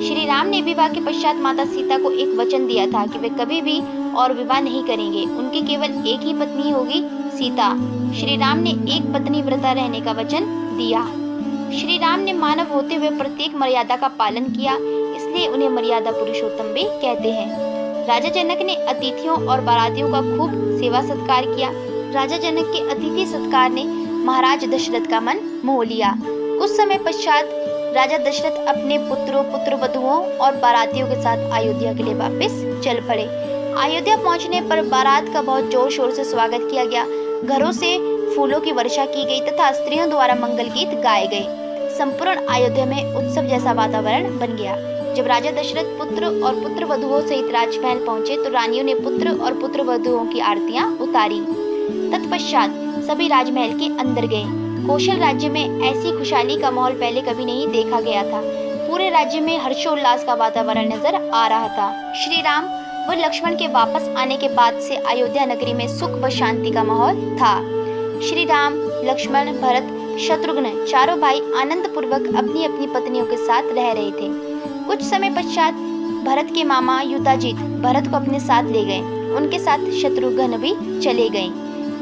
श्री राम ने विवाह के पश्चात माता सीता को एक वचन दिया था कि वे कभी भी और विवाह नहीं करेंगे। उनकी केवल एक ही पत्नी होगी, सीता। श्री राम ने एक पत्नी व्रता रहने का वचन दिया। श्री राम ने मानव होते हुए प्रत्येक मर्यादा का पालन किया, इसलिए उन्हें मर्यादा पुरुषोत्तम भी कहते हैं। राजा जनक ने अतिथियों और बारातियों का खूब सेवा सत्कार किया। राजा जनक के अतिथि सत्कार ने महाराज दशरथ का मन मोह लिया। कुछ समय पश्चात राजा दशरथ अपने पुत्रों, पुत्रवधुओं और बारातियों के साथ अयोध्या के लिए वापस चल पड़े। अयोध्या पहुंचने पर बारात का बहुत जोर शोर से स्वागत किया गया। घरों से फूलों की वर्षा की गई तथा स्त्रियों द्वारा मंगल गीत गाए गए। संपूर्ण अयोध्या में उत्सव जैसा वातावरण बन गया। जब राजा दशरथ पुत्र और पुत्रवधुओं सहित राजमहल पहुंचे तो रानियों ने पुत्र और पुत्रवधुओं की आरतियां उतारी। तत्पश्चात सभी राजमहल के अंदर गए। कौशल राज्य में ऐसी खुशहाली का माहौल पहले कभी नहीं देखा गया था। पूरे राज्य में हर्षोल्लास का वातावरण नजर आ रहा था। श्री राम व लक्ष्मण के वापस आने के बाद से अयोध्या नगरी में सुख व शांति का माहौल था। श्री राम, लक्ष्मण, भरत, शत्रुघ्न चारों भाई आनंद पूर्वक अपनी अपनी पत्नियों के साथ रह रहे थे। कुछ समय पश्चात भरत के मामा युधाजित भरत को अपने साथ ले गए। उनके साथ शत्रुघ्न भी चले गए।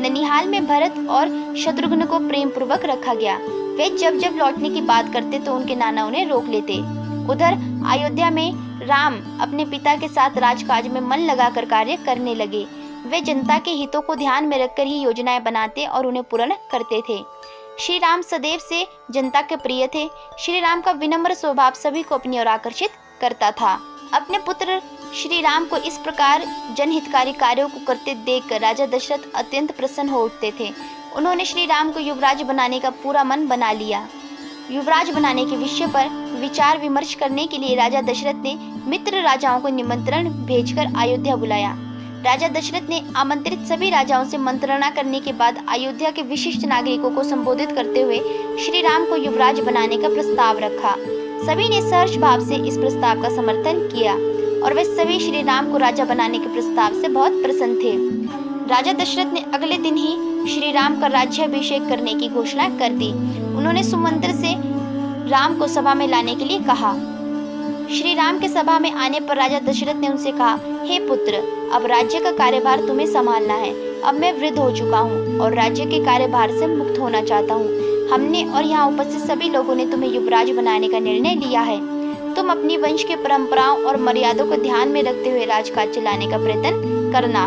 ननिहाल में भरत और शत्रुघ्न को प्रेम पूर्वक रखा गया। वे जब जब लौटने की बात करते तो उनके नाना उन्हें रोक लेते। उधर अयोध्या में राम अपने पिता के साथ राजकाज में मन लगाकर कार्य करने लगे। वे जनता के हितों को ध्यान में रखकर ही योजनाएं बनाते और उन्हें पूर्ण करते थे। श्री राम सदैव से जनता के प्रिय थे। श्री राम का विनम्र स्वभाव सभी को अपनी ओर आकर्षित करता था। अपने पुत्र श्री राम को इस प्रकार जनहितकारी कार्यों को करते देखकर राजा दशरथ अत्यंत प्रसन्न हो उठते थे। उन्होंने श्री राम को युवराज बनाने का पूरा मन बना लिया। युवराज बनाने के विषय पर विचार विमर्श करने के लिए राजा दशरथ ने मित्र राजाओं को निमंत्रण भेजकर अयोध्या बुलाया। राजा दशरथ ने आमंत्रित सभी राजाओं से मंत्रणा करने के बाद अयोध्या के विशिष्ट नागरिकों को संबोधित करते हुए श्री राम को युवराज बनाने का प्रस्ताव रखा। सभी ने सहर्ष भाव से इस प्रस्ताव का समर्थन किया और वे सभी श्री राम को राजा बनाने के प्रस्ताव से बहुत प्रसन्न थे। राजा दशरथ ने अगले दिन ही श्री राम का राज्याभिषेक करने की घोषणा कर दी। उन्होंने सुमंत्र से राम को सभा में लाने के लिए कहा। श्री राम के सभा में आने पर राजा दशरथ ने उनसे कहा, हे पुत्र, अब राज्य का कार्यभार तुम्हें संभालना है। अब मैं वृद्ध हो चुका हूँ और राज्य के कार्यभार से मुक्त होना चाहता हूँ। हमने और यहाँ उपस्थित सभी लोगों ने तुम्हें युवराज बनाने का निर्णय लिया है। तुम अपनी वंश के परंपराओं और मर्यादों को ध्यान में रखते हुए राजकाज चलाने का प्रयत्न करना।